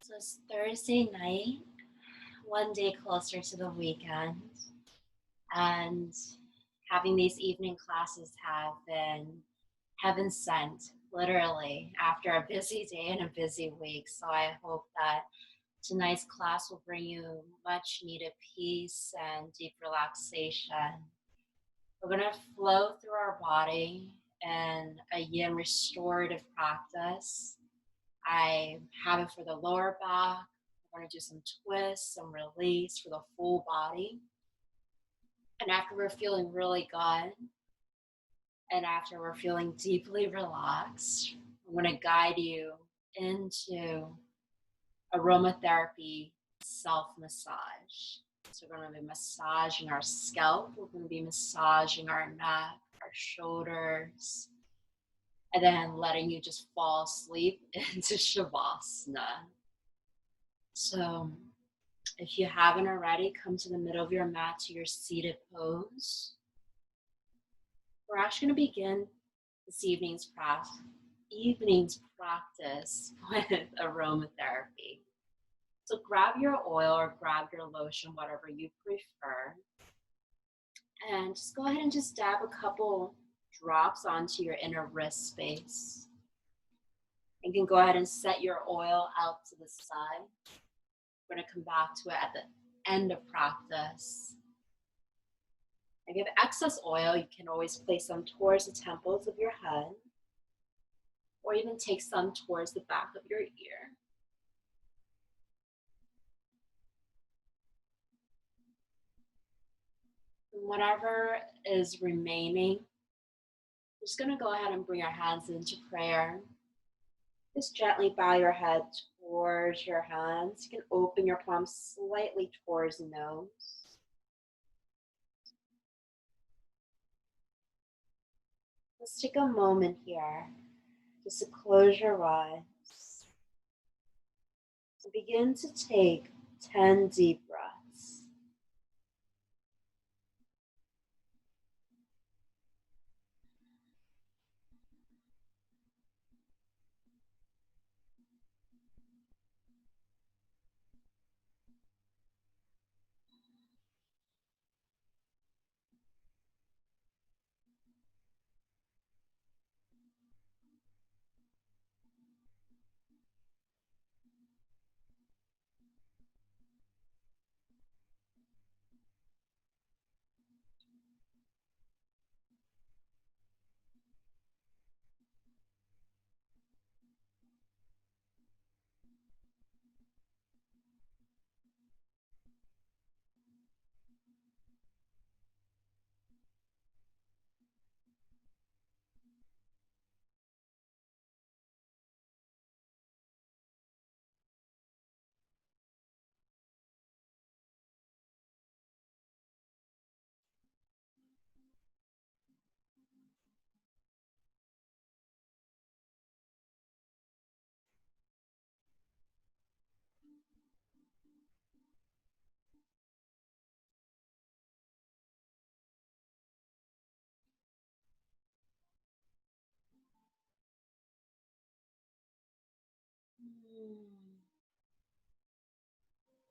So it's Thursday night, one day closer to the weekend, and having these evening classes have been heaven sent, literally, after a busy day and a busy week. So I hope that tonight's class will bring you much needed peace and deep relaxation. We're going to flow through our body in a yin restorative practice. I have it for the lower back. We're going to do some twists, some release for the full body. And after we're feeling really good, and after we're feeling deeply relaxed, I'm going to guide you into aromatherapy self massage. So we're going to be massaging our scalp, we're going to be massaging our neck, our shoulders, and then letting you just fall asleep into Shavasana. So if you haven't already, come to the middle of your mat to your seated pose. We're actually going to begin this evening's practice with aromatherapy. So grab your oil or grab your lotion, whatever you prefer, and just go ahead and just dab a couple drops onto your inner wrist space. You can go ahead and set your oil out to the side. We're going to come back to it at the end of practice. If you have excess oil, you can always place some towards the temples of your head, or even take some towards the back of your ear. And whatever is remaining, we're just going to go ahead and bring our hands into prayer. Just gently bow your head towards your hands. You can open your palms slightly towards the nose. Let's take a moment here just to close your eyes and begin to take 10 deep breaths.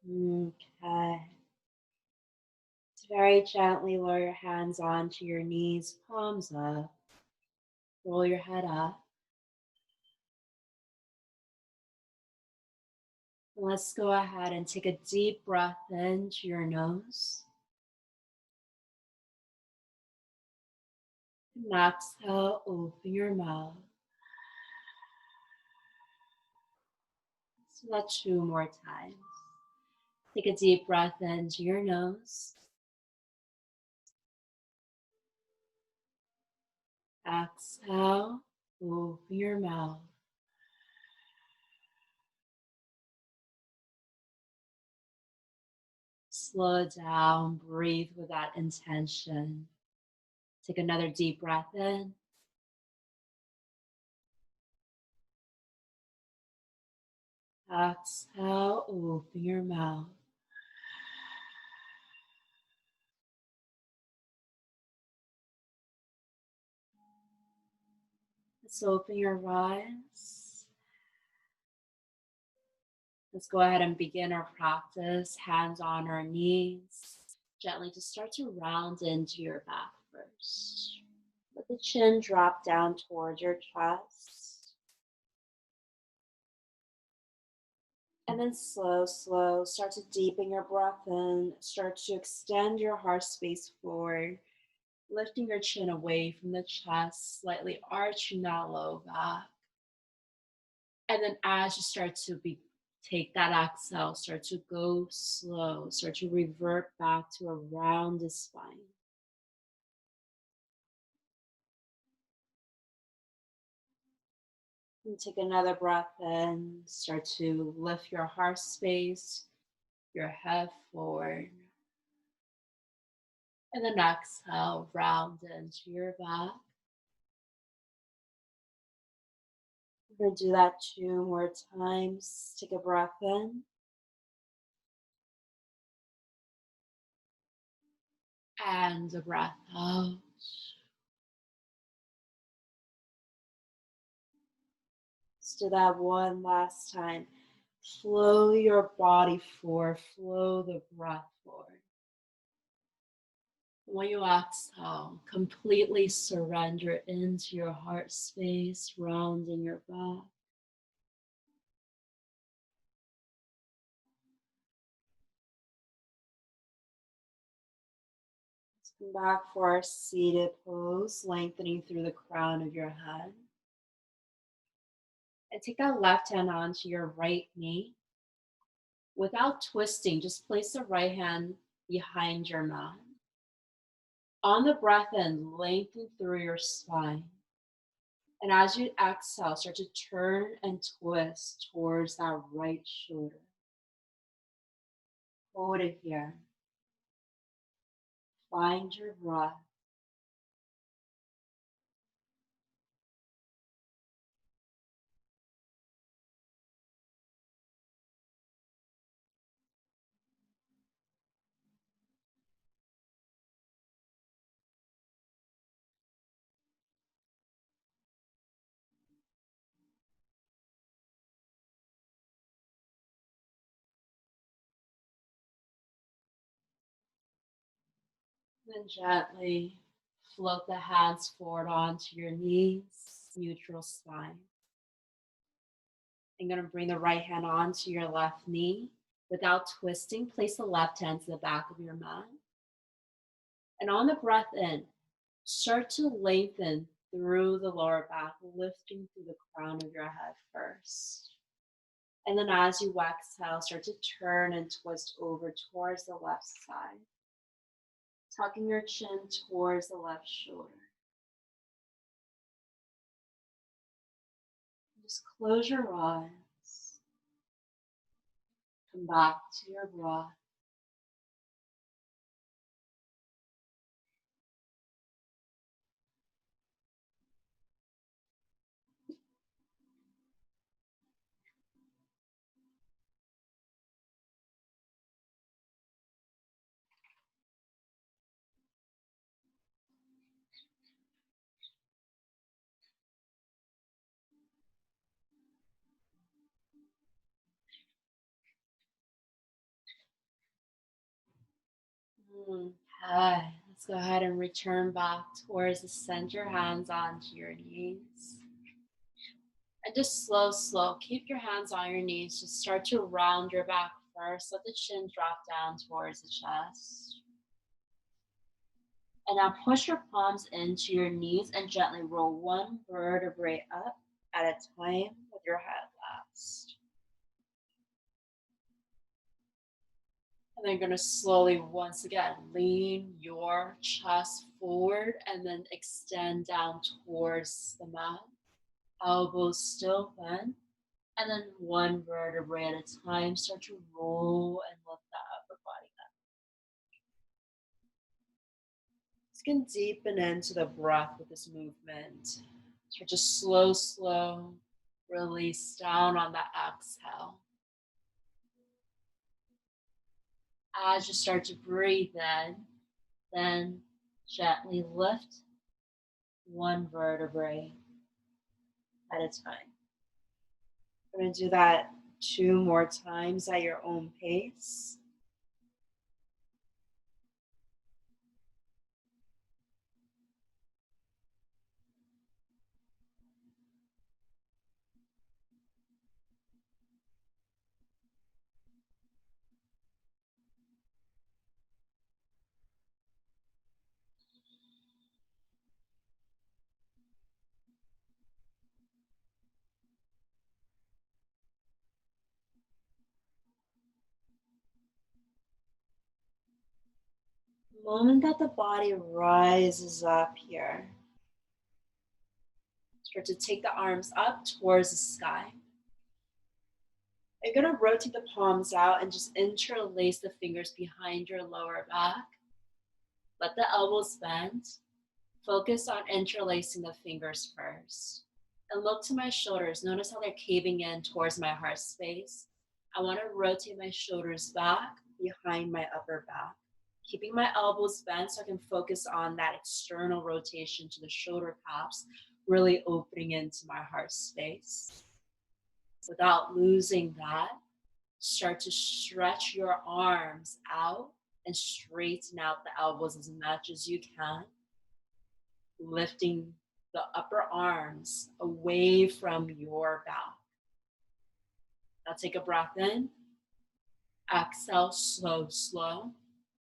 Okay. Just very gently lower your hands onto your knees, palms up. Roll your head up. And let's go ahead and take a deep breath into your nose. And exhale, open your mouth. So that 2 more times. Take a deep breath into your nose. Exhale, open your mouth. Slow down, breathe with that intention. Take another deep breath in. Exhale, open your mouth. Let's open your eyes. Let's go ahead and begin our practice. Hands on our knees. Gently just start to round into your back first. Let the chin drop down towards your chest. And then slow, start to deepen your breath in. Start to extend your heart space forward, lifting your chin away from the chest, slightly arching that low back. And then as you start to take that exhale, start to go slow, start to revert back to a rounded spine. And take another breath in, start to lift your heart space, your head forward. And then exhale, round into your back. We're gonna do that 2 more times. Take a breath in. And a breath out. Let's do that one last time. Flow your body forward, flow the breath forward. When you exhale, completely surrender into your heart space, rounding your back. Let's come back for our seated pose, lengthening through the crown of your head. And take that left hand onto your right knee. Without twisting, just place the right hand behind your mat. On the breath in, lengthen through your spine. And as you exhale, start to turn and twist towards that right shoulder. Hold it here. Find your breath. Then gently float the hands forward onto your knees, neutral spine. I'm going to bring the right hand onto your left knee. Without twisting, place the left hand to the back of your mat. And on the breath in, start to lengthen through the lower back, lifting through the crown of your head first. And then as you exhale, start to turn and twist over towards the left side, tucking your chin towards the left shoulder. Just close your eyes. Come back to your breath. Okay, let's go ahead and return back towards the center, hands onto your knees. And just slow, keep your hands on your knees. Just start to round your back first. Let the chin drop down towards the chest. And now push your palms into your knees and gently roll one vertebrae up at a time with your head last. And then you're going to slowly, once again, lean your chest forward and then extend down towards the mat. Elbows still bent. And then one vertebrae at a time, start to roll and lift that upper body up. Just can deepen into the breath with this movement. Start to slow, release down on that exhale. As you start to breathe in, then gently lift one vertebrae at a time. We're going to do that 2 more times at your own pace. The moment that the body rises up here, start to take the arms up towards the sky. You're going to rotate the palms out and just interlace the fingers behind your lower back. Let the elbows bend. Focus on interlacing the fingers first. And look to my shoulders. Notice how they're caving in towards my heart space. I want to rotate my shoulders back behind my upper back. Keeping my elbows bent so I can focus on that external rotation to the shoulder caps, really opening into my heart space. Without losing that, start to stretch your arms out and straighten out the elbows as much as you can, lifting the upper arms away from your back. Now take a breath in. Exhale, slow, slow.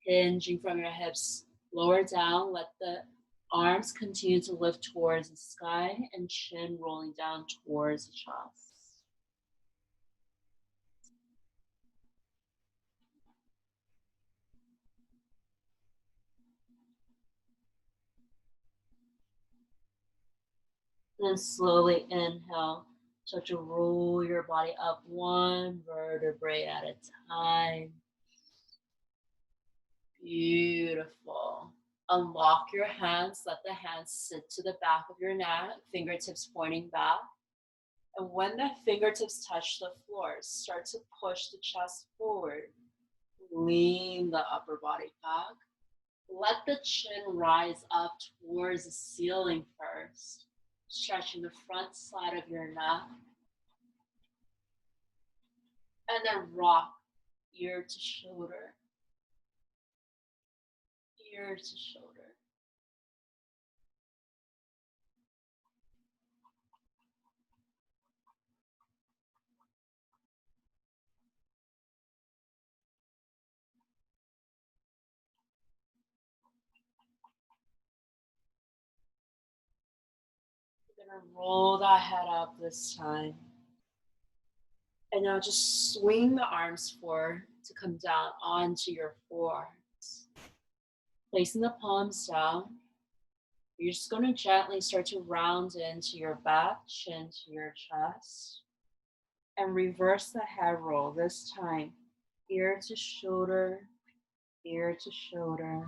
Hinging from your hips, lower down. Let the arms continue to lift towards the sky and chin rolling down towards the chest. Then slowly inhale. Start to roll your body up one vertebrae at a time. Beautiful. Unlock your hands. Let the hands sit to the back of your neck, fingertips pointing back. And when the fingertips touch the floor, start to push the chest forward. Lean the upper body back. Let the chin rise up towards the ceiling first, stretching the front side of your neck. And then rock ear to shoulder, ear to shoulder. You're gonna roll that head up this time. And now just swing the arms forward to come down onto your forearms. Placing the palms down, you're just going to gently start to round into your back, chin to your chest. And reverse the head roll this time. Ear to shoulder, ear to shoulder.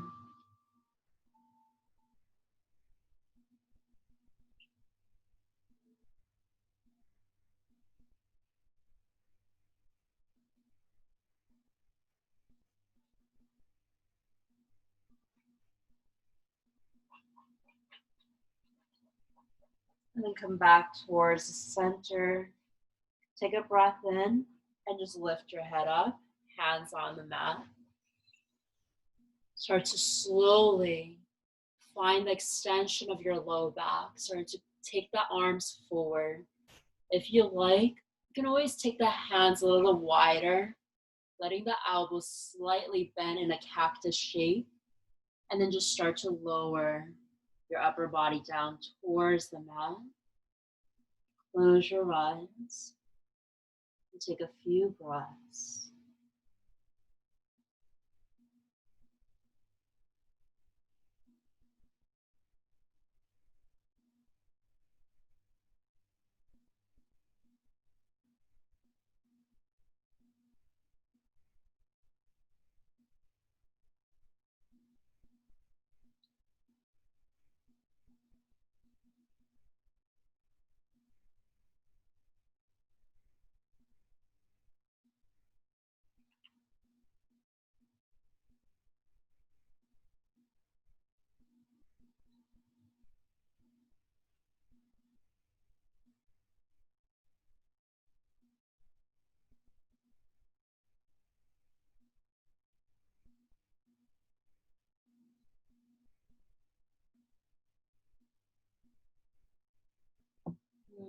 And then come back towards the center. Take a breath in and just lift your head up, hands on the mat. Start to slowly find the extension of your low back. Start to take the arms forward. If you like, you can always take the hands a little wider, letting the elbows slightly bend in a cactus shape, and then just start to lower your upper body down towards the mat. Close your eyes and take a few breaths.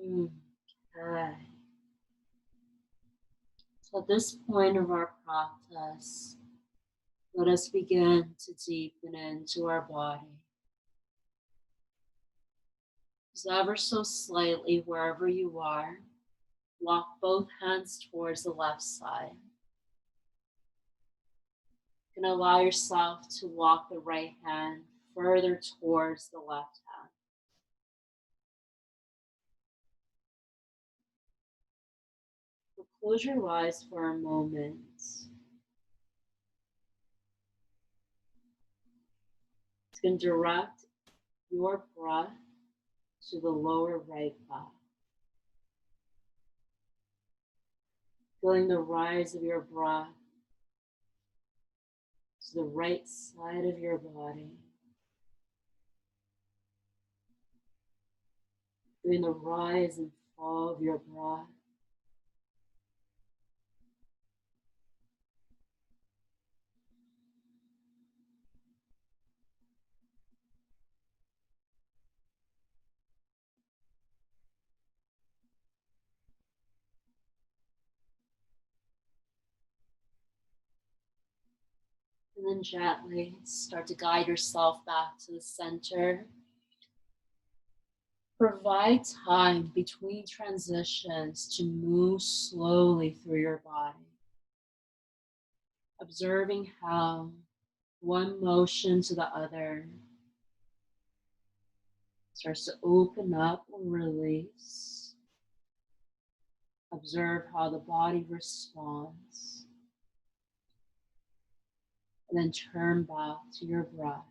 Okay. So at this point of our practice, let us begin to deepen into our body. Just ever so slightly, wherever you are, walk both hands towards the left side. You can allow yourself to walk the right hand further towards the left hand. So close your eyes for a moment. You can direct your breath to the lower right back. Feeling the rise of your breath to the right side of your body. Feeling the rise and fall of your breath. And then gently start to guide yourself back to the center. Provide time between transitions to move slowly through your body, observing how one motion to the other starts to open up or release. Observe how the body responds, and then turn back to your breath.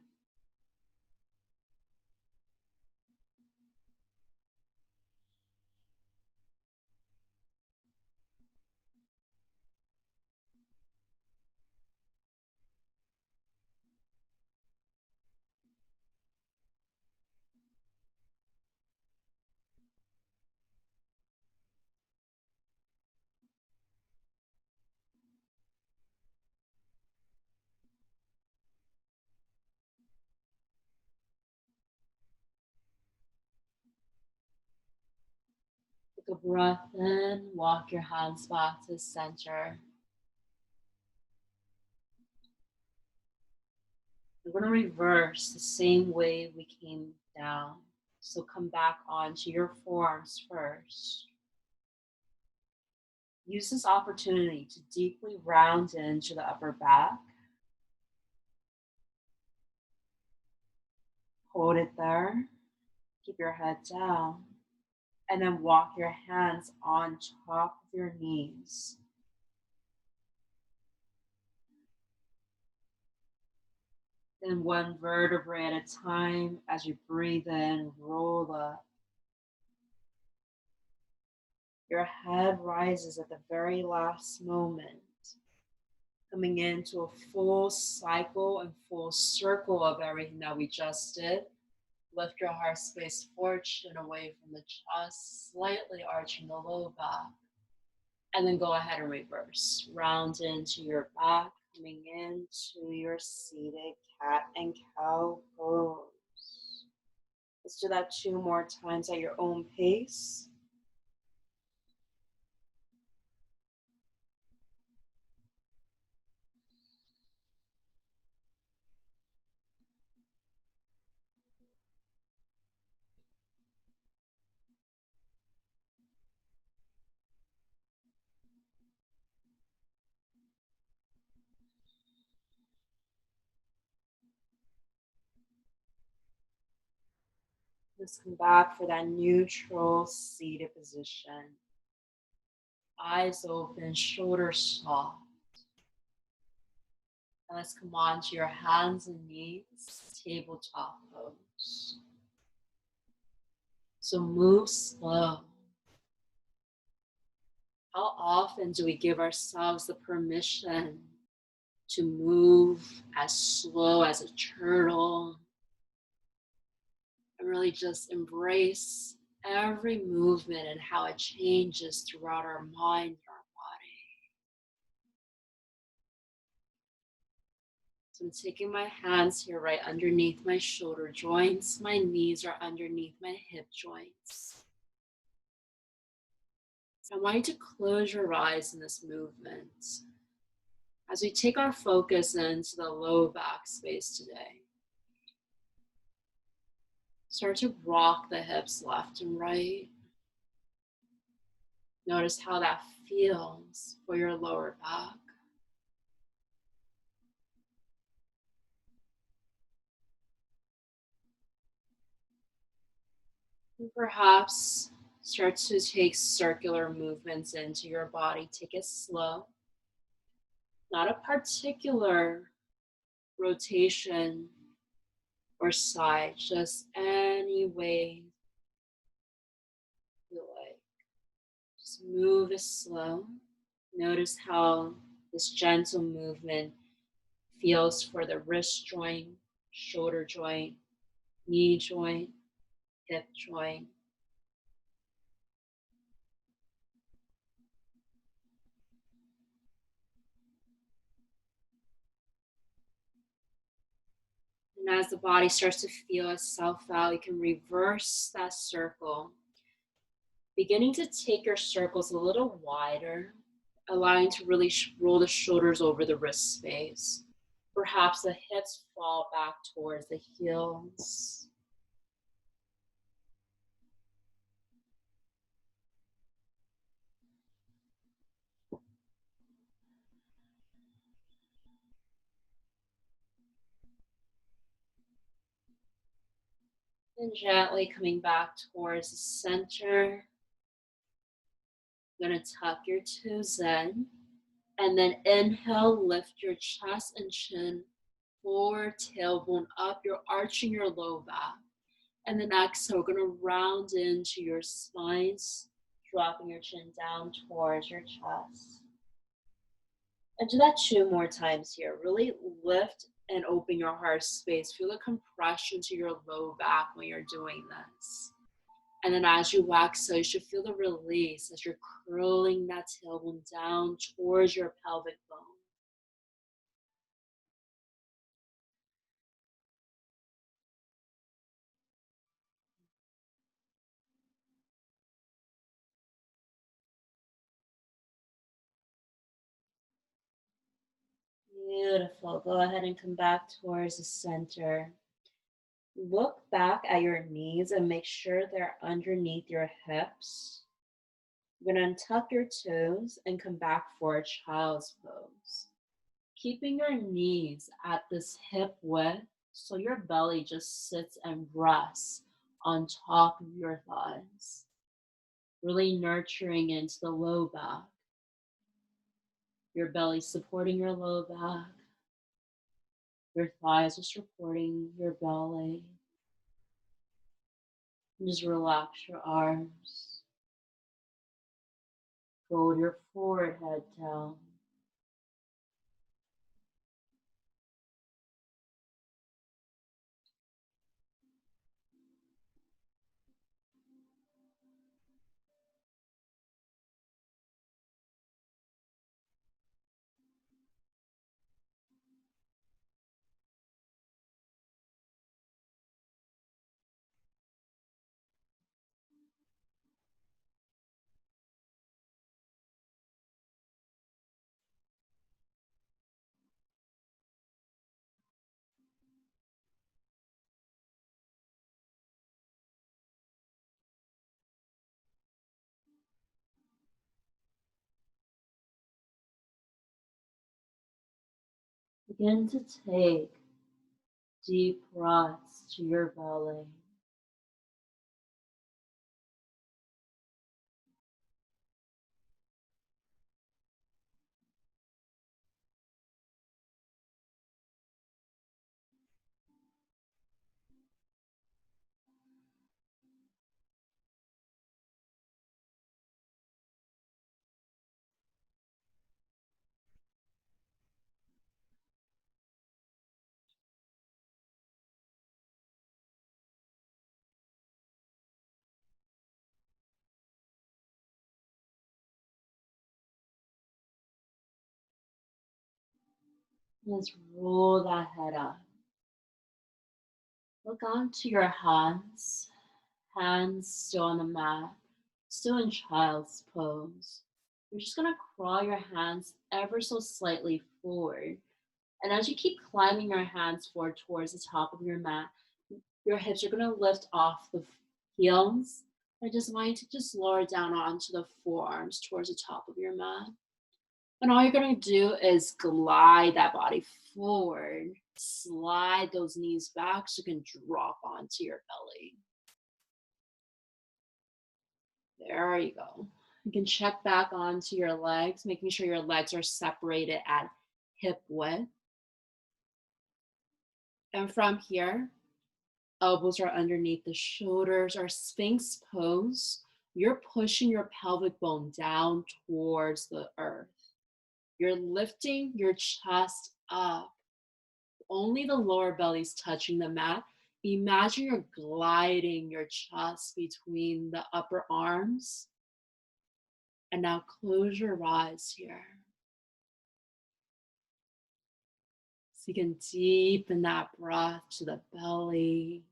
Take a breath in, walk your hands back to the center. We're going to reverse the same way we came down. So come back onto your forearms first. Use this opportunity to deeply round into the upper back. Hold it there. Keep your head down. And then walk your hands on top of your knees. Then one vertebrae at a time. As you breathe in, roll up. Your head rises at the very last moment, coming into a full cycle and full circle of everything that we just did. Lift your heart space forward and away from the chest, slightly arching the low back. And then go ahead and reverse. Round into your back, coming into your seated cat and cow pose. Let's do that 2 more times at your own pace. Let's come back for that neutral seated position. Eyes open, shoulders soft. And let's come on to your hands and knees, tabletop pose. So move slow. How often do we give ourselves the permission to move as slow as a turtle and really just embrace every movement and how it changes throughout our mind and our body? So I'm taking my hands here right underneath my shoulder joints. My knees are underneath my hip joints. I want you to close your eyes in this movement as we take our focus into the low back space today. Start to rock the hips left and right. Notice how that feels for your lower back. And perhaps start to take circular movements into your body. Take it slow. Not a particular rotation or side, just any way you like. Just move it slow. Notice how this gentle movement feels for the wrist joint, shoulder joint, knee joint, hip joint. And as the body starts to feel itself out, you can reverse that circle, beginning to take your circles a little wider, allowing to really roll the shoulders over the wrist space. Perhaps the hips fall back towards the heels. And gently coming back towards the center. You're going to tuck your toes in. And then inhale, lift your chest and chin forward, tailbone up. You're arching your low back. And then exhale, we're going to round into your spines, dropping your chin down towards your chest. And do that 2 more times here. Really lift and open your heart space. Feel the compression to your low back when you're doing this. And then as you exhale, you should feel the release as you're curling that tailbone down towards your pelvic bone. Beautiful. Go ahead and come back towards the center. Look back at your knees and make sure they're underneath your hips. You're going to untuck your toes and come back for a child's pose. Keeping your knees at this hip width so your belly just sits and rests on top of your thighs. Really nurturing into the low back. Your belly supporting your low back. Your thighs are supporting your belly. And just relax your arms. Fold your forehead down. Begin to take deep breaths to your belly. Let's roll that head up. Look onto your hands, hands still on the mat. Still in child's pose. You're just gonna crawl your hands ever so slightly forward. And as you keep climbing your hands forward towards the top of your mat, your hips are gonna lift off the heels. I just want you to just lower down onto the forearms towards the top of your mat. And all you're gonna do is glide that body forward, slide those knees back so you can drop onto your belly. There you go. You can check back onto your legs, making sure your legs are separated at hip width. And from here, elbows are underneath the shoulders, our Sphinx pose. You're pushing your pelvic bone down towards the earth. You're lifting your chest up. Only the lower belly's touching the mat. Imagine you're gliding your chest between the upper arms. And now close your eyes here. So you can deepen that breath to the belly.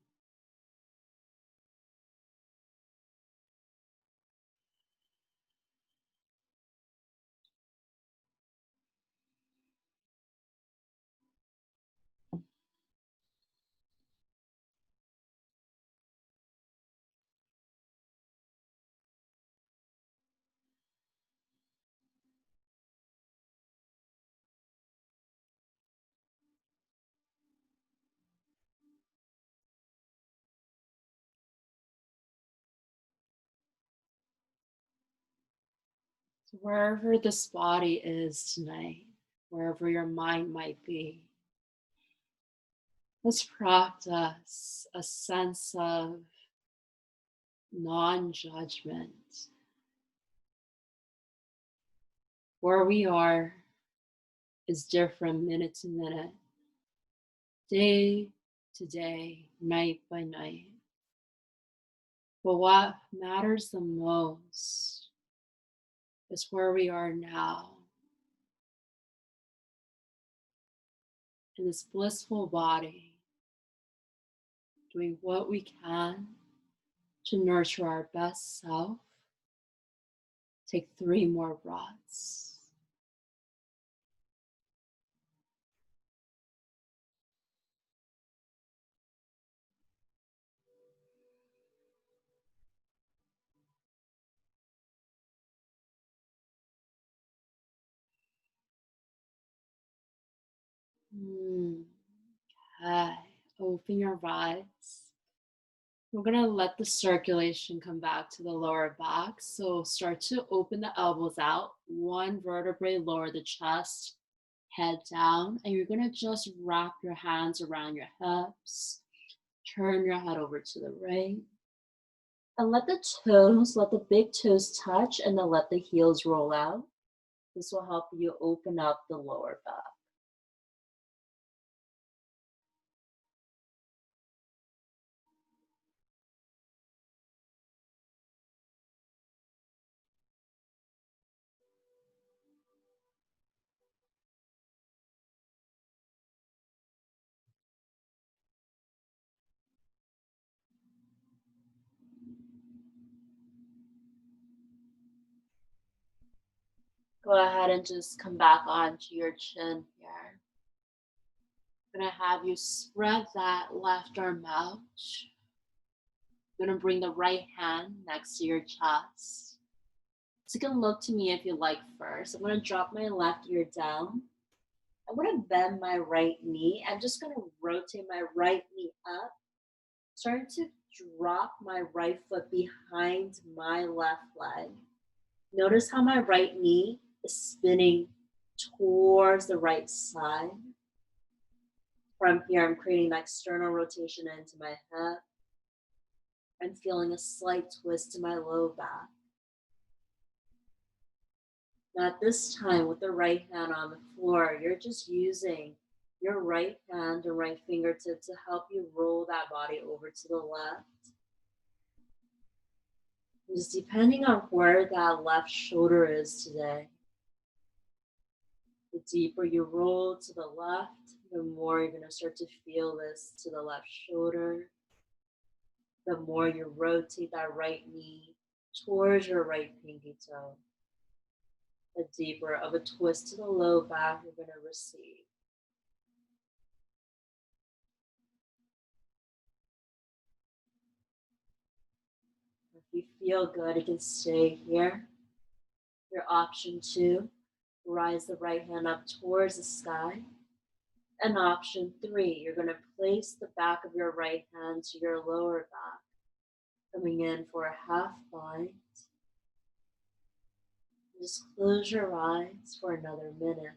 So wherever this body is tonight, wherever your mind might be, let's practice a sense of non-judgment. Where we are is different minute to minute, day to day, night by night. But what matters the most is where we are now, in this blissful body, doing what we can to nurture our best self. Take 3 more breaths. Okay, open your eyes. We're gonna let the circulation come back to the lower back. So start to open the elbows out, one vertebrae lower the chest, head down, and you're gonna just wrap your hands around your hips, turn your head over to the right, and let the big toes touch and then let the heels roll out. This will help you open up the lower back. Go ahead and just come back onto your chin here. I'm gonna have you spread that left arm out. I'm gonna bring the right hand next to your chest. So you can look to me if you like first. I'm gonna drop my left ear down. I'm gonna bend my right knee. I'm just gonna rotate my right knee up, starting to drop my right foot behind my left leg. Notice how my right knee is spinning towards the right side. From here, I'm creating that external rotation into my hip. I'm feeling a slight twist to my low back. Now at this time, with the right hand on the floor, you're just using your right hand and right fingertip to help you roll that body over to the left. And just depending on where that left shoulder is today, the deeper you roll to the left, the more you're going to start to feel this to the left shoulder. The more you rotate that right knee towards your right pinky toe. A deeper of a twist to the low back you're going to receive. If you feel good, you can stay here. Your option 2, rise the right hand up towards the sky. And option 3, you're going to place the back of your right hand to your lower back, coming in for a half bind. Just close your eyes for another minute.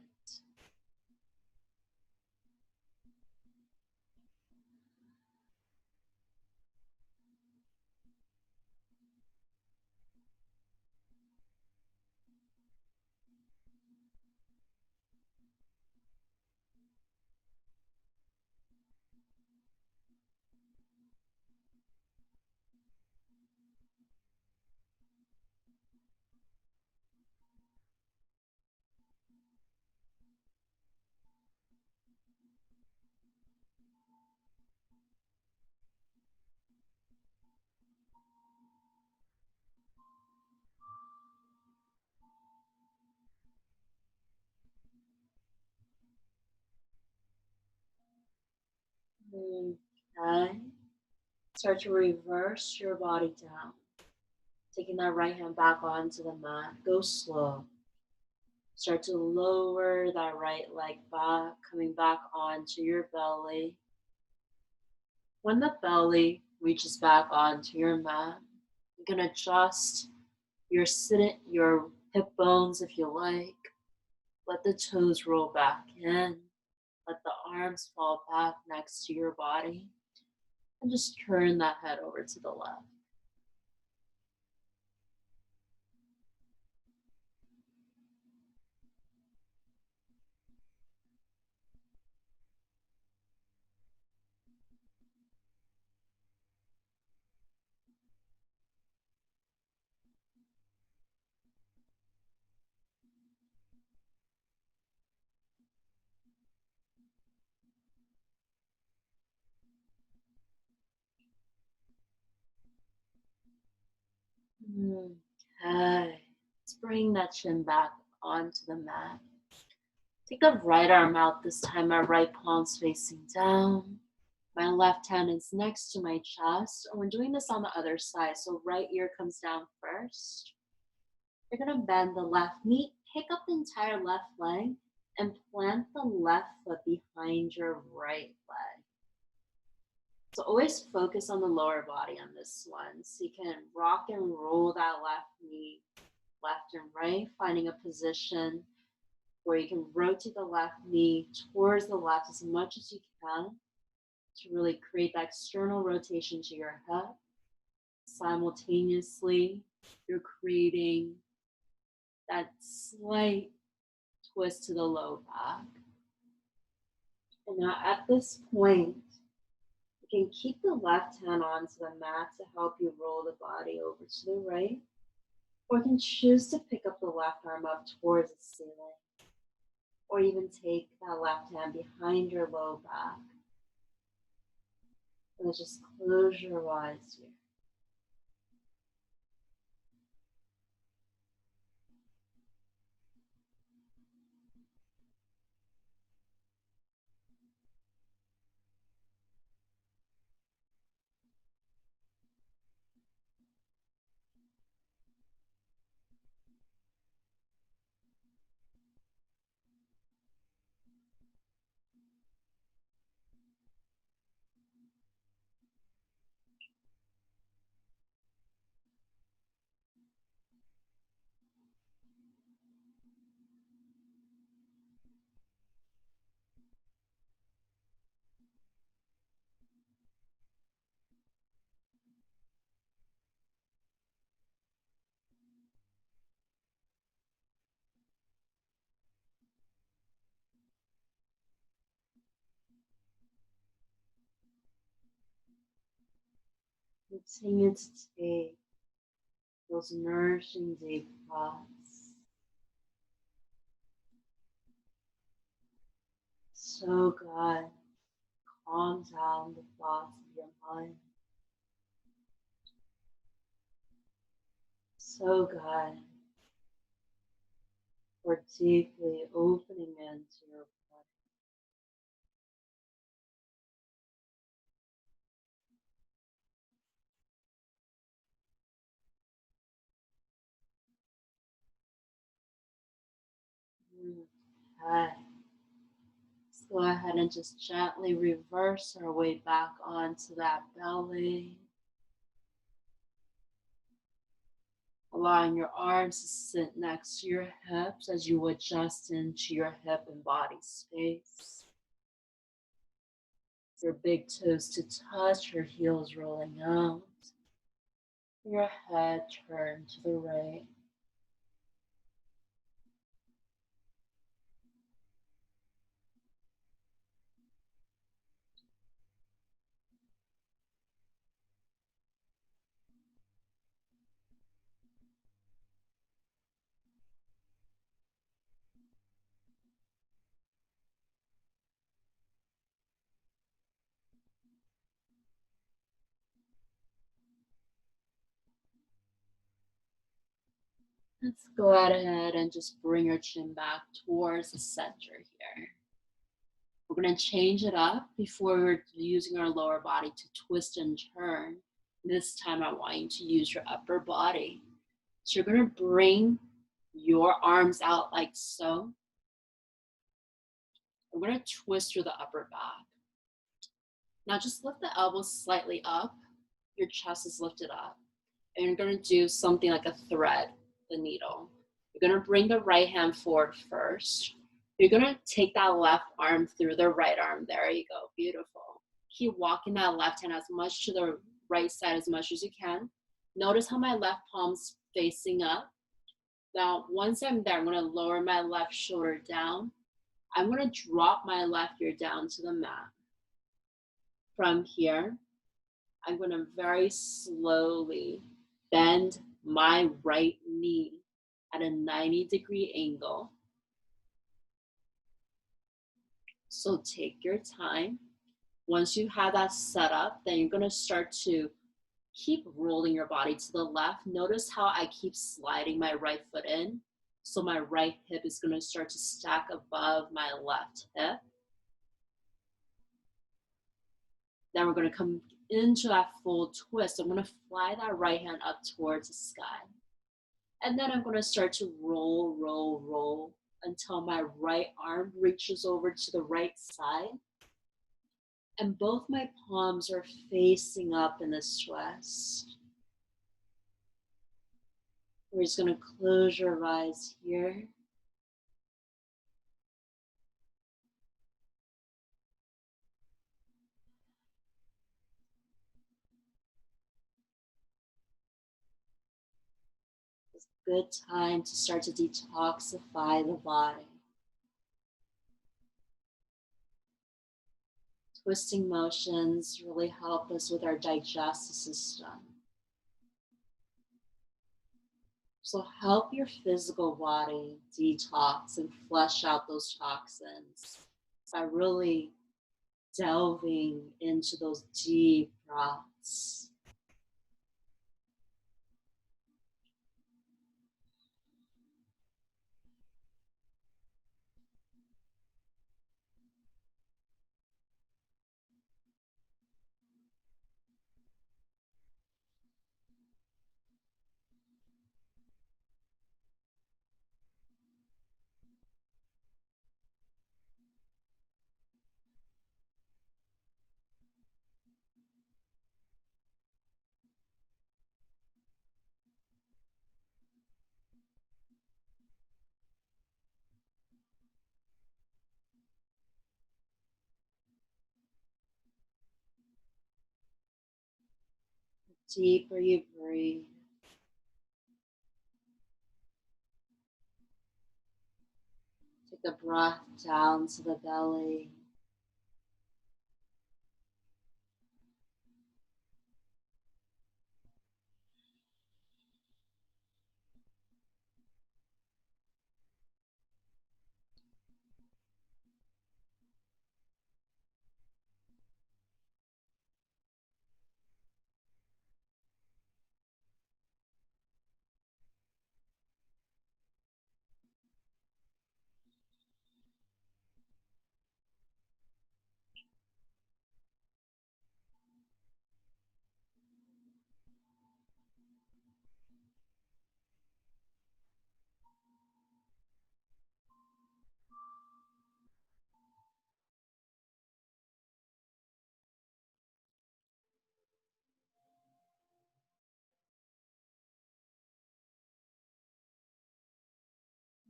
Okay. Start to reverse your body down. Taking that right hand back onto the mat. Go slow. Start to lower that right leg back, coming back onto your belly. When the belly reaches back onto your mat, you can adjust your hip bones if you like. Let the toes roll back in. Let the arms fall back next to your body. And just turn that head over to the left. Okay. Let's bring that chin back onto the mat. Take the right arm out this time. My right palm's facing down. My left hand is next to my chest. And we're doing this on the other side. So right ear comes down first. You're going to bend the left knee, pick up the entire left leg, and plant the left foot behind your right leg. So always focus on the lower body on this one. So you can rock and roll that left knee left and right, finding a position where you can rotate the left knee towards the left as much as you can to really create that external rotation to your hip. Simultaneously, you're creating that slight twist to the low back. And now at this point, you can keep the left hand onto the mat to help you roll the body over to the right, or you can choose to pick up the left arm up towards the ceiling, or even take that left hand behind your low back. And just close your eyes here. Continue to take those nourishing deep breaths. So good. Calm down the thoughts of your mind. So good. We're deeply opening into your body. Okay. Let's go ahead and just gently reverse our way back onto that belly. Allowing your arms to sit next to your hips as you adjust into your hip and body space. Your big toes to touch, your heels rolling out. Your head turned to the right. Let's go ahead and just bring your chin back towards the center here. We're going to change it up before we're using our lower body to twist and turn. This time I want you to use your upper body. So you're going to bring your arms out like so. We're going to twist through the upper back. Now just lift the elbows slightly up. Your chest is lifted up. And you're going to do something like a thread, the needle. You're going to bring the right hand forward first. You're going to take that left arm through the right arm. There you go. Beautiful. Keep walking that left hand as much to the right side as much as you can. Notice how my left palm's facing up. Now, once I'm there, I'm going to lower my left shoulder down. I'm going to drop my left ear down to the mat. From here, I'm going to very slowly bend my right knee at a 90-degree angle. So take your time. Once you have that set up, then you're going to start to keep rolling your body to the left. Notice how I keep sliding my right foot in. So my right hip is going to start to stack above my left hip. Then we're going to come into that full twist. I'm going to fly that right hand up towards the sky. And then I'm going to start to roll, roll, roll until my right arm reaches over to the right side. And both my palms are facing up in this twist. We're just going to close your eyes here. It's a good time to start to detoxify the body. Twisting motions really help us with our digestive system. So help your physical body detox and flush out those toxins by really delving into those deep breaths. The deeper you breathe, take the breath down to the belly.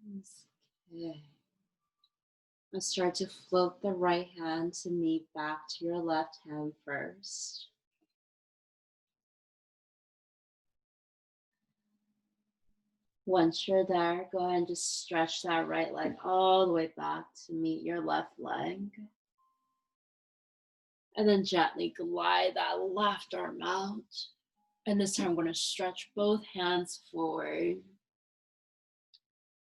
Okay. Now start to float the right hand to meet back to your left hand first. Once you're there, go ahead and just stretch that right leg all the way back to meet your left leg. And then gently glide that left arm out. And this time I'm going to stretch both hands forward.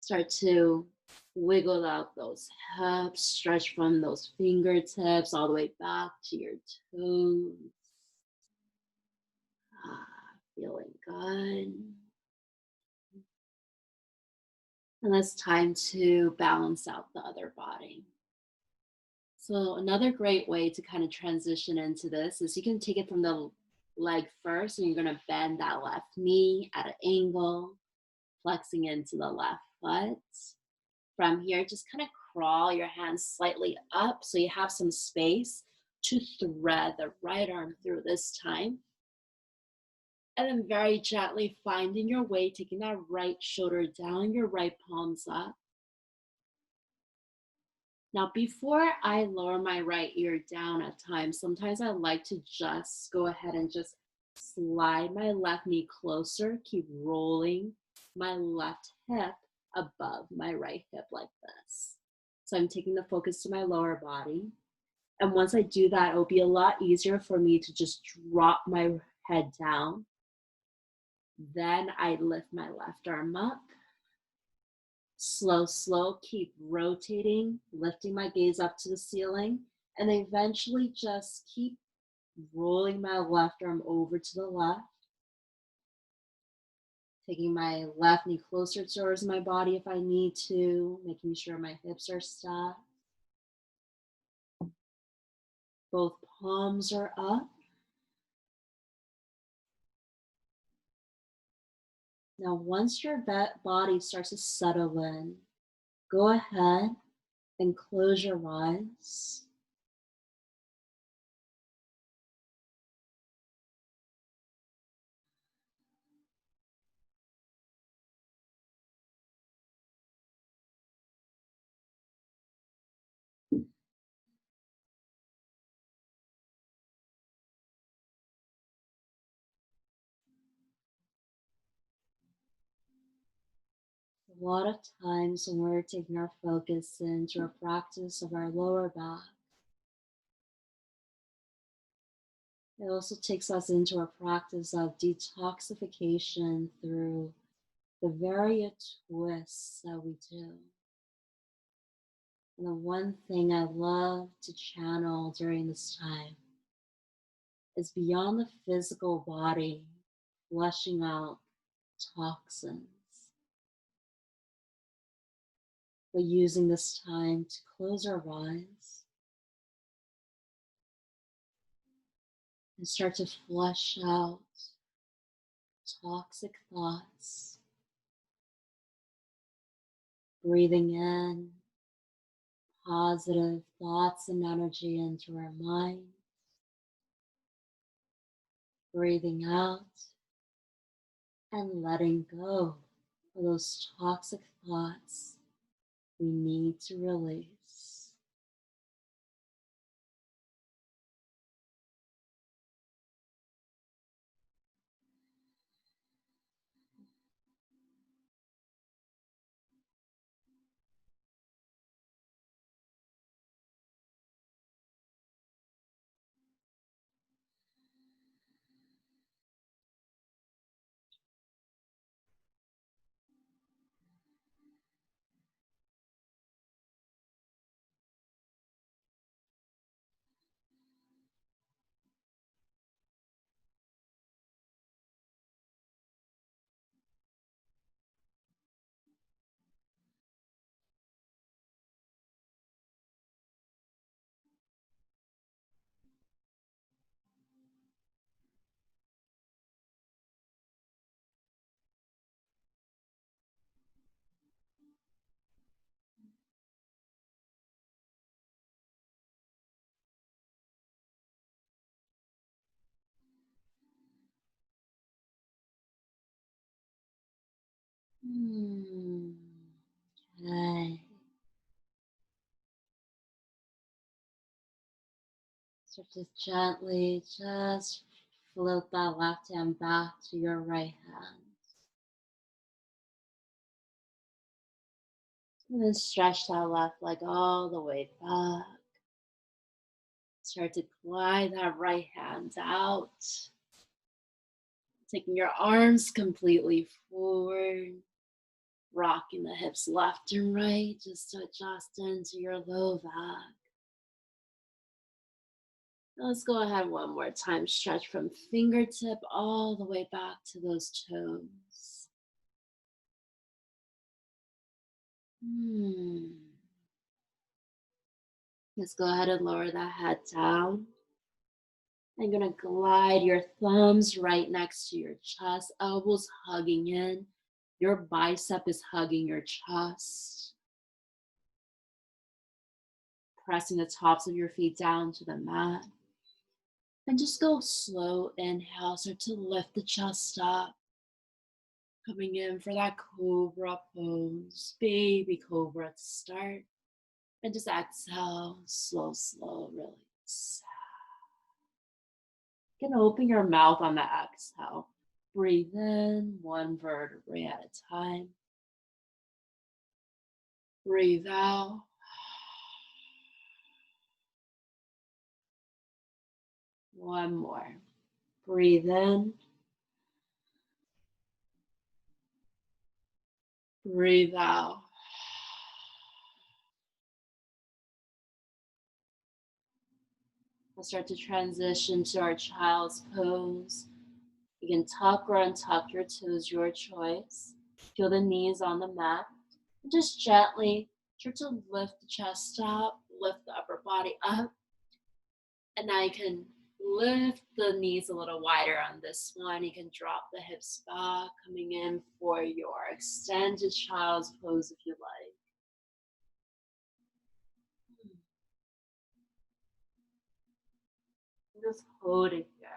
Start to wiggle out those hips, stretch from those fingertips all the way back to your toes. Feeling good. And it's time to balance out the other body. So another great way to kind of transition into this is you can take it from the leg first, and you're going to bend that left knee at an angle, flexing into the left foot. From here, just kind of crawl your hands slightly up so you have some space to thread the right arm through this time. And then very gently finding your way, taking that right shoulder down, your right palms up. Now, before I lower my right ear down at times, sometimes I like to just go ahead and just slide my left knee closer, keep rolling my left hip above my right hip like this. So I'm taking the focus to my lower body. And once I do that, it'll be a lot easier for me to just drop my head down. Then I lift my left arm up. Slow, keep rotating, lifting my gaze up to the ceiling, and eventually just keep rolling my left arm over to the left. Taking my left knee closer towards my body if I need to, making sure my hips are stacked. Both palms are up. Now, once your body starts to settle in, go ahead and close your eyes. A lot of times when we're taking our focus into a practice of our lower back, it also takes us into a practice of detoxification through the various twists that we do. And the one thing I love to channel during this time is beyond the physical body, flushing out toxins. But using this time to close our eyes and start to flush out toxic thoughts. Breathing in positive thoughts and energy into our mind. Breathing out and letting go of those toxic thoughts we need to release. Okay. Start to gently just float that left hand back to your right hand. And then stretch that left leg all the way back. Start to glide that right hand out. Taking your arms completely forward. Rocking the hips left and right just to adjust into your low back. Let's go ahead one more time. Stretch from fingertip all the way back to those toes. Let's go ahead and lower that head down. I'm going to glide your thumbs right next to your chest, elbows hugging in. Your bicep is hugging your chest. Pressing the tops of your feet down to the mat. And just go slow inhale, start to lift the chest up. Coming in for that Cobra pose, baby Cobra to start. And just exhale, slow, slow release. You can open your mouth on the exhale. Breathe in one vertebrae at a time. Breathe out. One more. Breathe in. Breathe out. We'll start to transition to our child's pose. You can tuck or untuck your toes, your choice. Feel the knees on the mat. And just gently start to lift the chest up, lift the upper body up. And now you can lift the knees a little wider on this one. You can drop the hips back, coming in for your extended child's pose if you like. Just hold it here.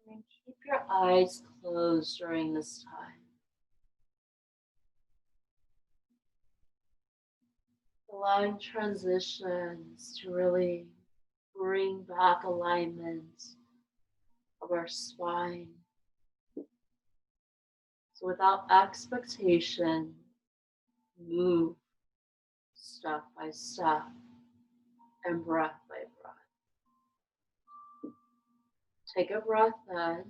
And keep your eyes closed during this time. Allowing transitions to really bring back alignment of our spine. So without expectation, move step by step and breath by breath. Take a breath in,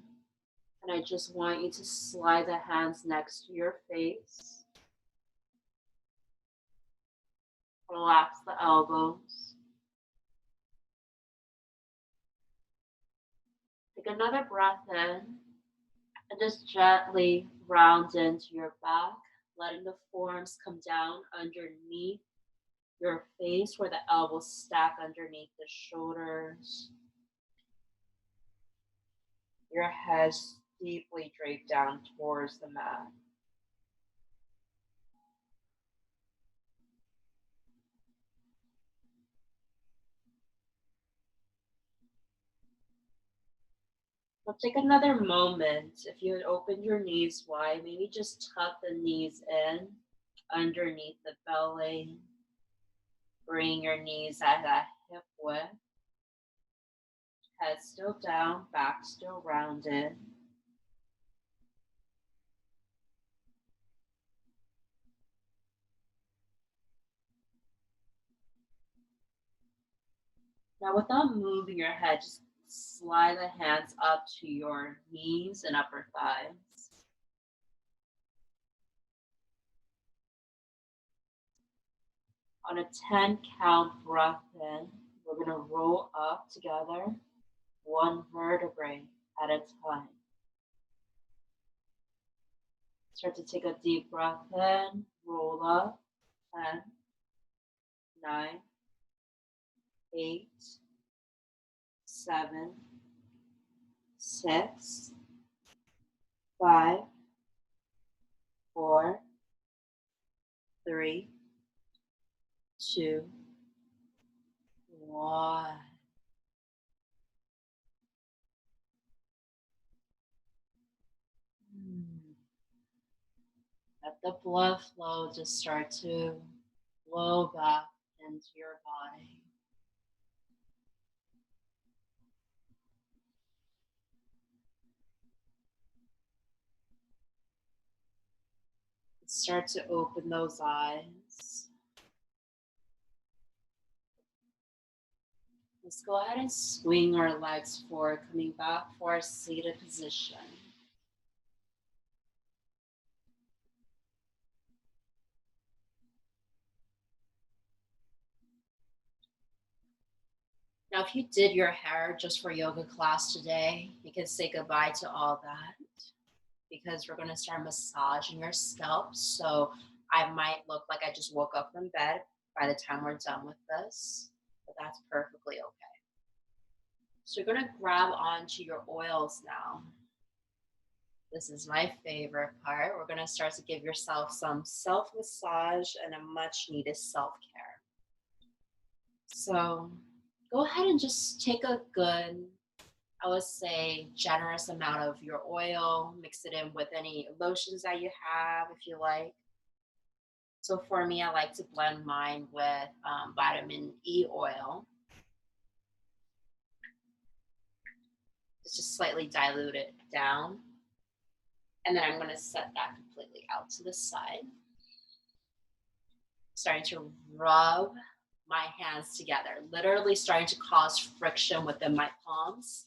and I just want you to slide the hands next to your face. Relax the elbows. Take another breath in and just gently round into your back, letting the forearms come down underneath your face where the elbows stack underneath the shoulders. Your head deeply draped down towards the mat. Now take another moment. If you had opened your knees wide, maybe just tuck the knees in underneath the belly. Bring your knees at that hip width. Head still down, back still rounded. Now without moving your head, just slide the hands up to your knees and upper thighs. On a 10 count breath in, we're going to roll up together, one vertebrae at a time. Start to take a deep breath in, roll up, 10, 9, 8, 7, 6, 5, 4, 3, 2, 1. Let the blood flow just start to flow back into your body. Start to open those eyes. Let's go ahead and swing our legs forward, coming back for our seated position. Now, if you did your hair just for yoga class today, you can say goodbye to all that because we're going to start massaging your scalp. So I might look like I just woke up from bed by the time we're done with this, but that's perfectly okay. So you're going to grab onto your oils now. This is my favorite part. We're going to start to give yourself some self-massage and a much needed self-care. So go ahead and just take a good, I would say, generous amount of your oil, mix it in with any lotions that you have if you like. So for me, I like to blend mine with vitamin E oil. Just slightly dilute it down. And then I'm going to set that completely out to the side. Starting to rub my hands together, literally starting to cause friction within my palms.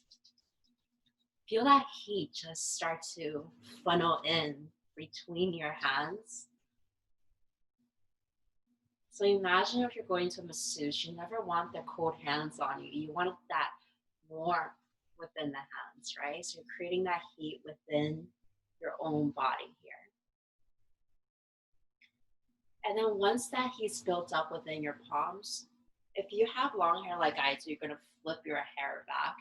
Feel that heat just start to funnel in between your hands. So imagine if you're going to a masseuse, you never want their cold hands on you. You want that warmth within the hands, right? So you're creating that heat within your own body here. And then once that heat's built up within your palms, if you have long hair like I do, you're going to flip your hair back.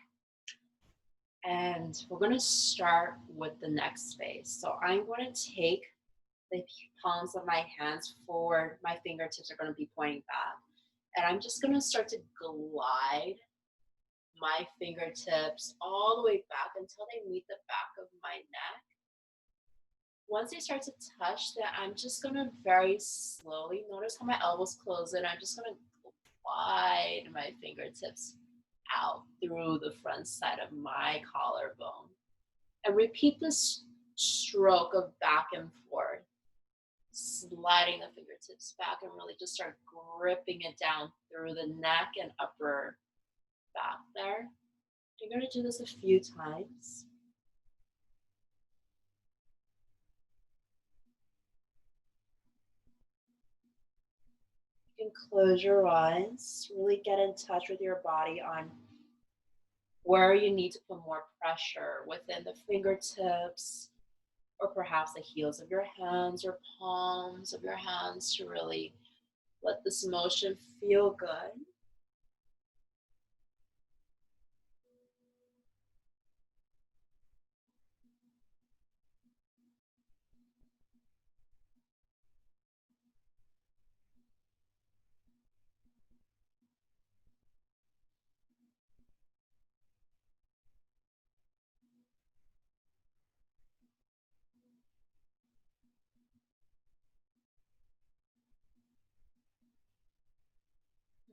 And we're going to start with the next phase. So I'm going to take the palms of my hands forward. My fingertips are going to be pointing back. And I'm just going to start to glide my fingertips all the way back until they meet the back of my neck. Once they start to touch that, I'm just going to very slowly, notice how my elbows close in. I'm just going to glide my fingertips out through the front side of my collarbone. And repeat this stroke of back and forth, sliding the fingertips back and really just start gripping it down through the neck and upper back there. You're going to do this a few times. You can close your eyes, really get in touch with your body on where you need to put more pressure within the fingertips or perhaps the heels of your hands or palms of your hands to really let this motion feel good.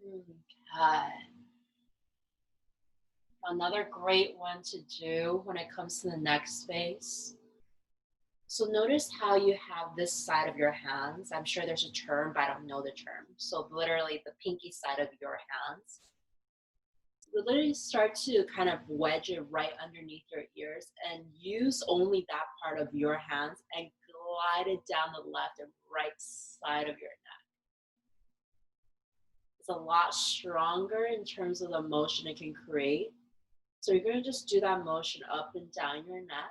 Okay. Another great one to do when it comes to the neck space. So notice how you have this side of your hands. I'm sure there's a term, but I don't know the term. So literally the pinky side of your hands. really start to kind of wedge it right underneath your ears and use only that part of your hands and glide it down the left and right side of your neck. It's a lot stronger in terms of the motion it can create. So you're going to just do that motion up and down your neck.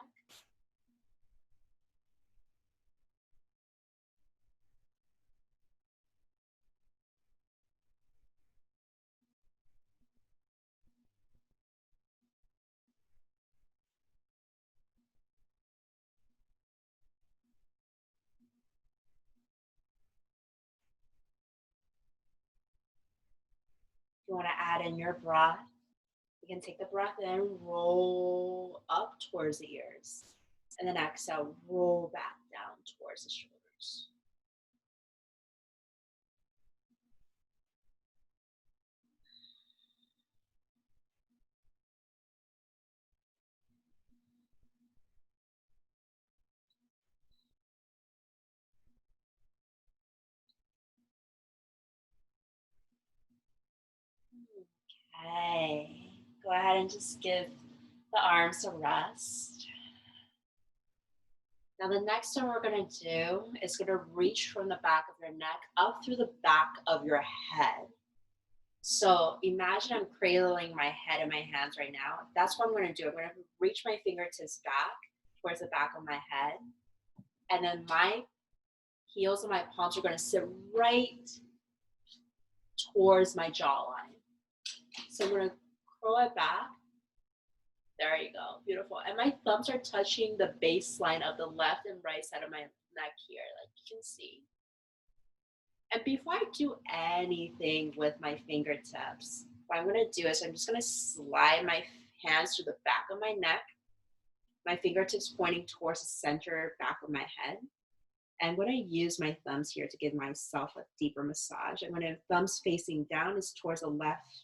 If you want to add in your breath, you can take the breath in, roll up towards the ears, and then exhale, roll back down towards the shoulders. Okay, go ahead and just give the arms a rest. Now the next one we're going to do is going to reach from the back of your neck up through the back of your head. So imagine I'm cradling my head in my hands right now. That's what I'm going to do. I'm going to reach my fingertips back towards the back of my head. And then my heels and my palms are going to sit right towards my jawline. So I'm going to curl it back. There you go. Beautiful. And my thumbs are touching the baseline of the left and right side of my neck here, like you can see. And before I do anything with my fingertips, what I'm going to do is I'm just going to slide my hands to the back of my neck, my fingertips pointing towards the center back of my head. And I'm going to use my thumbs here to give myself a deeper massage. I'm going to thumbs facing down is towards the left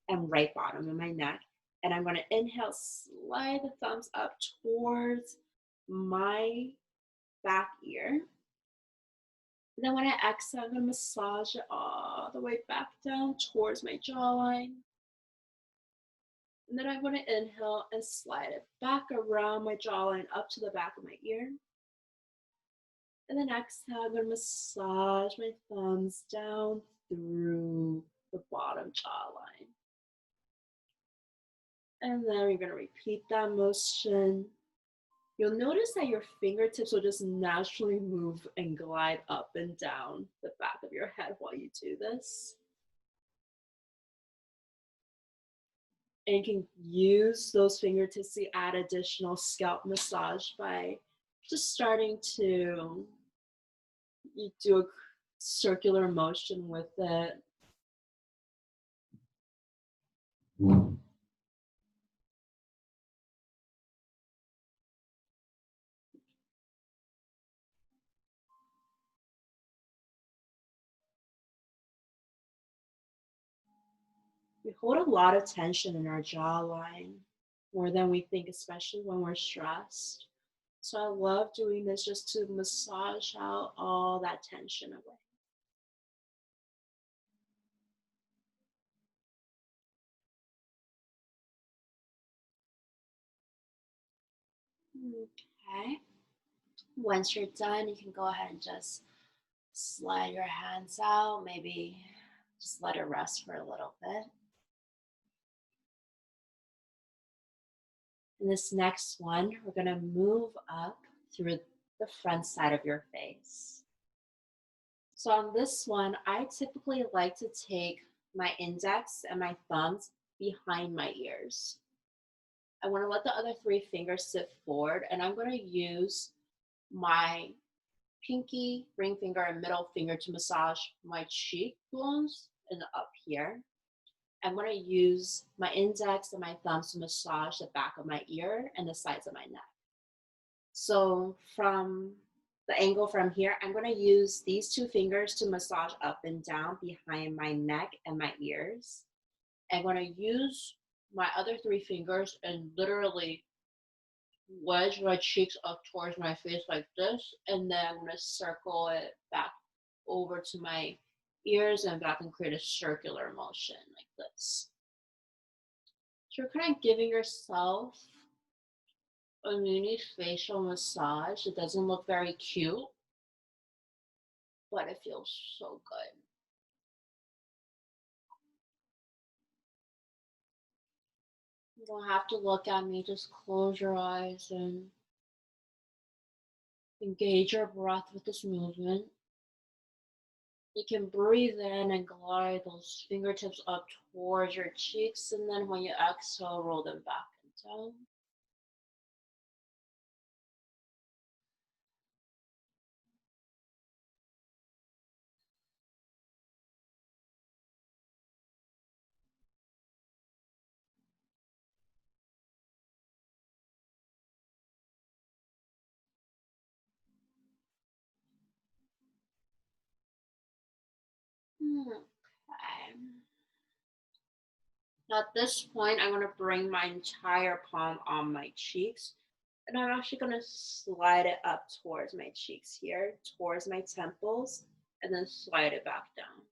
and right bottom of my neck. And I'm going to inhale, slide the thumbs up towards my back ear. And then when I exhale, I'm going to massage it all the way back down towards my jawline. And then I'm going to inhale and slide it back around my jawline up to the back of my ear. And then exhale, I'm going to massage my thumbs down through the bottom jawline. And then we're going to repeat that motion. You'll notice that your fingertips will just naturally move and glide up and down the back of your head while you do this. And you can use those fingertips to add additional scalp massage by just starting to do a circular motion with it. We hold a lot of tension in our jawline, more than we think, especially when we're stressed. So I love doing this just to massage out all that tension away. Okay. Once you're done, you can go ahead and just slide your hands out, maybe just let it rest for a little bit. In this next one, we're going to move up through the front side of your face. So on this one, I typically like to take my index and my thumbs behind my ears. I want to let the other three fingers sit forward, and I'm going to use my pinky, ring finger, and middle finger to massage my cheekbones and up here. I'm going to use my index and my thumbs to massage the back of my ear and the sides of my neck. So from the angle from here, I'm going to use these two fingers to massage up and down behind my neck and my ears. I'm going to use my other three fingers and literally wedge my cheeks up towards my face like this, and then I'm going to circle it back over to my ears and back and create a circular motion like this. So you're kind of giving yourself a mini facial massage. It doesn't look very cute, but it feels so good. You don't have to look at me, just close your eyes and engage your breath with this movement. You can breathe in and glide those fingertips up towards your cheeks, and then when you exhale, roll them back and down. Okay. Now at this point, I'm going to bring my entire palm on my cheeks. And I'm actually going to slide it up towards my cheeks here, towards my temples, and then slide it back down.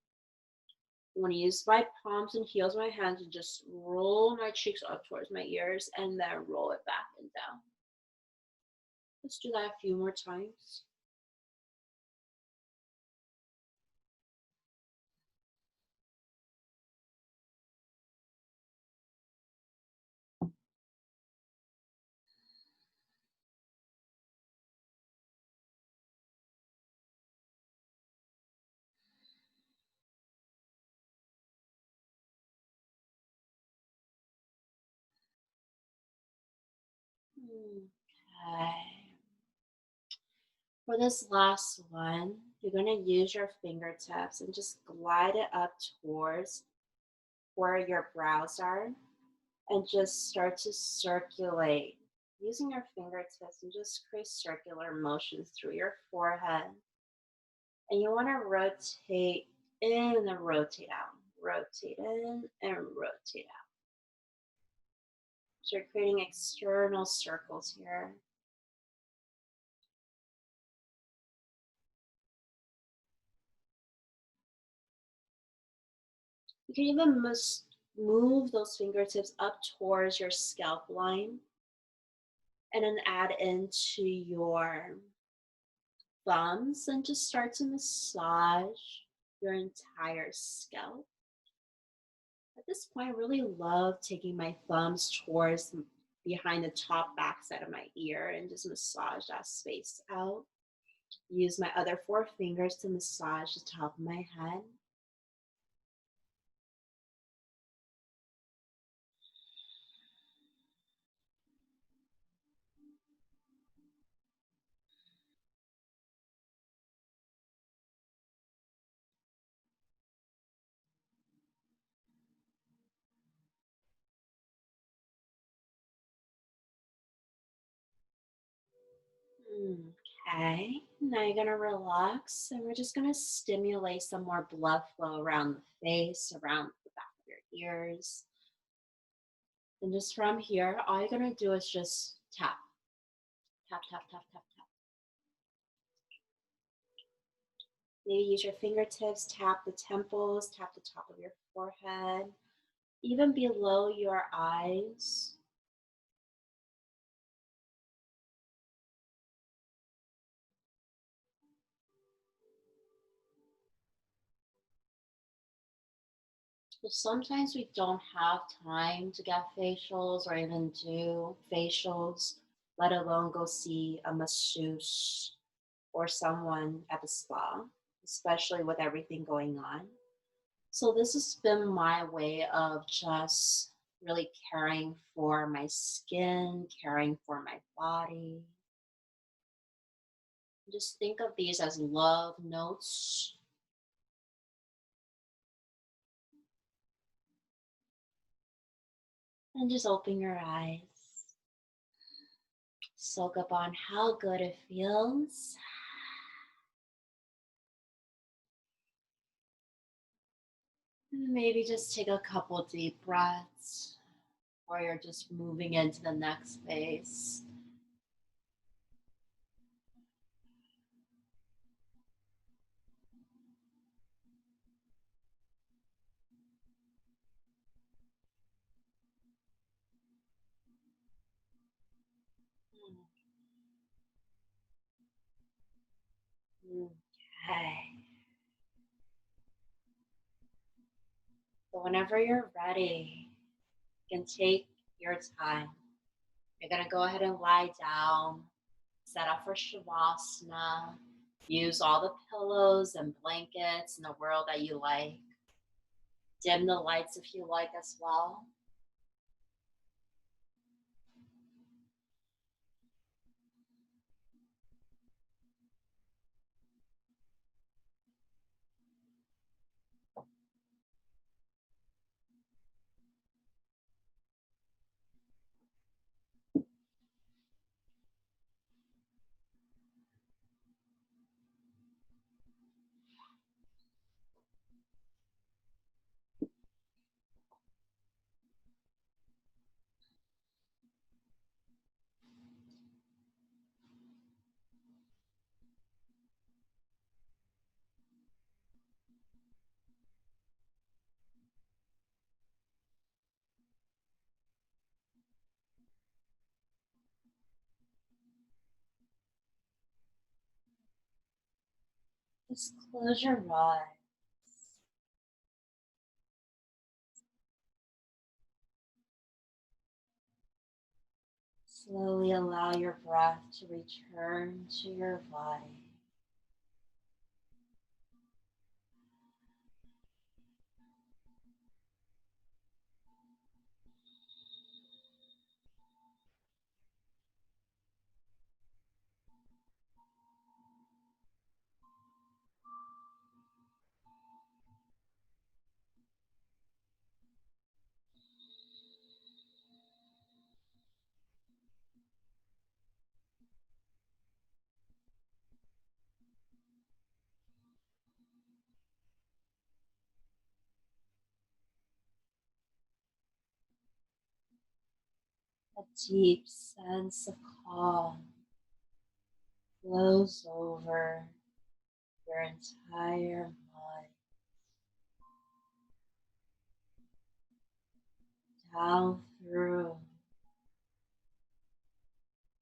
I'm going to use my palms and heels of my hands and just roll my cheeks up towards my ears and then roll it back and down. Let's do that a few more times. Okay. For this last one, you're going to use your fingertips and just glide it up towards where your brows are and just start to circulate using your fingertips and just create circular motions through your forehead. And you want to rotate in and rotate out, rotate in and rotate out. So you're creating external circles here. You can even move those fingertips up towards your scalp line and then add into your thumbs and just start to massage your entire scalp. At this point, I really love taking my thumbs towards behind the top back side of my ear and just massage that space out. Use my other four fingers to massage the top of my head. Okay, now you're gonna relax and we're just gonna stimulate some more blood flow around the face, around the back of your ears. And just from here, all you're gonna do is just tap, tap, tap, tap, tap, tap. Maybe use your fingertips, tap the temples, tap the top of your forehead, even below your eyes. So sometimes we don't have time to get facials or even do facials, let alone go see a masseuse or someone at the spa, especially with everything going on. So this has been my way of just really caring for my skin, caring for my body. Just think of these as love notes. And just open your eyes. Soak up on how good it feels. Maybe just take a couple deep breaths or you're just moving into the next phase. But whenever you're ready, you can take your time. You're going to go ahead and lie down, set up for Shavasana, use all the pillows and blankets in the world that you like. Dim the lights if you like as well. Just close your eyes. Slowly allow your breath to return to your body. A deep sense of calm flows over your entire body, down through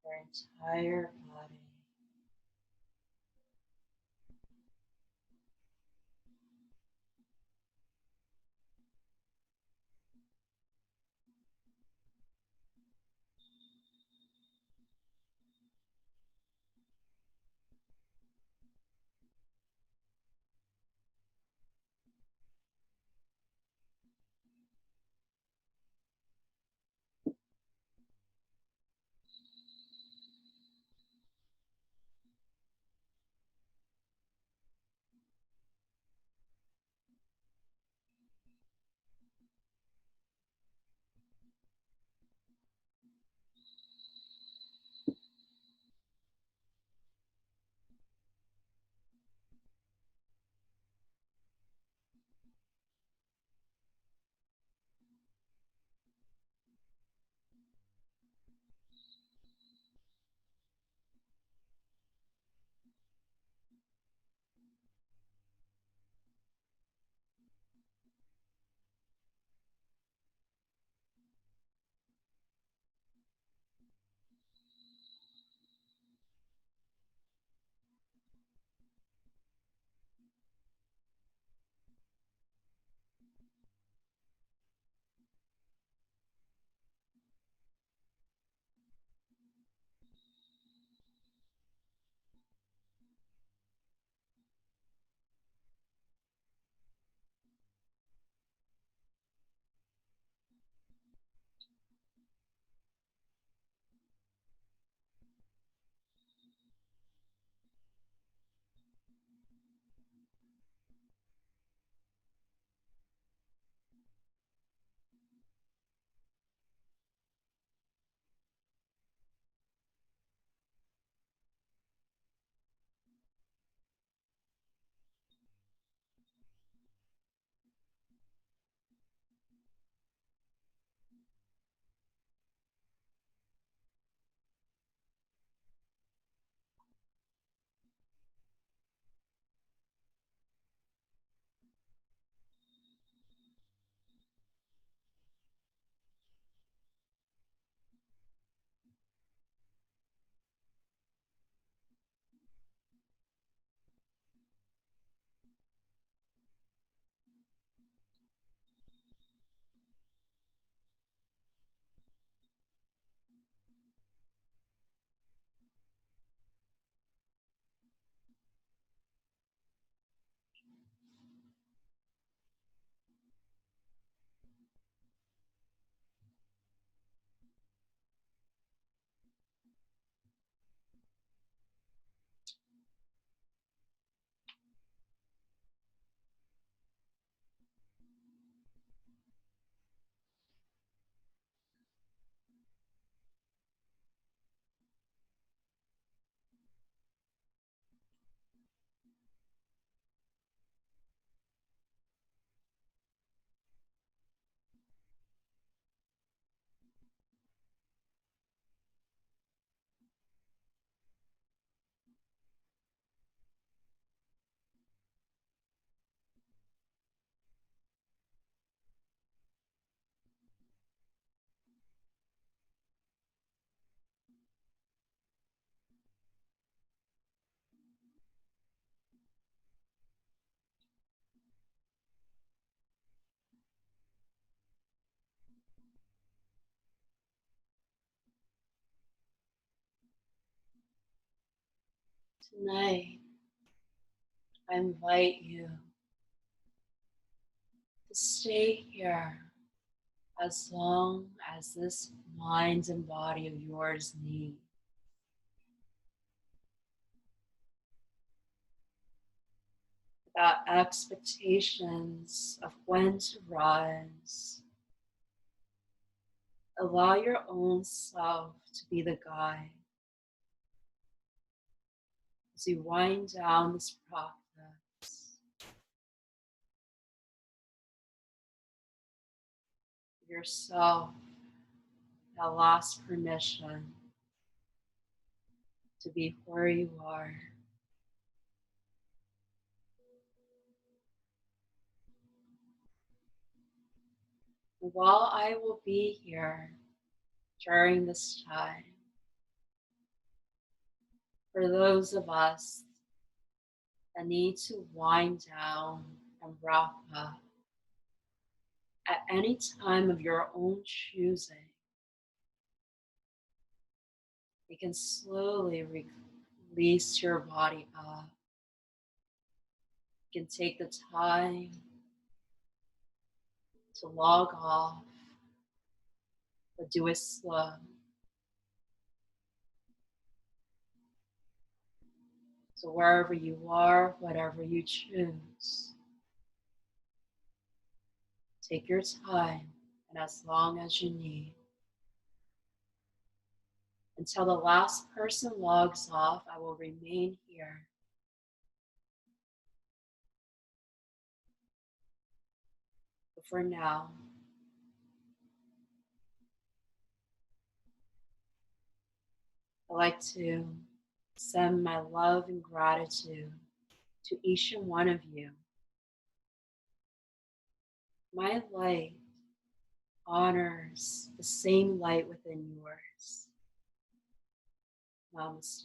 your entire body. Tonight, I invite you to stay here as long as this mind and body of yours need. Without expectations of when to rise, allow your own self to be the guide as you wind down this practice. Yourself that last permission to be where you are. And while I will be here during this time, for those of us that need to wind down and wrap up at any time of your own choosing, you can slowly release your body up. You can take the time to log off, but do it slow. So wherever you are, whatever you choose, take your time and as long as you need. Until the last person logs off, I will remain here. But for now, I'd like to send my love and gratitude to each and one of you. My light honors the same light within yours. Namaste.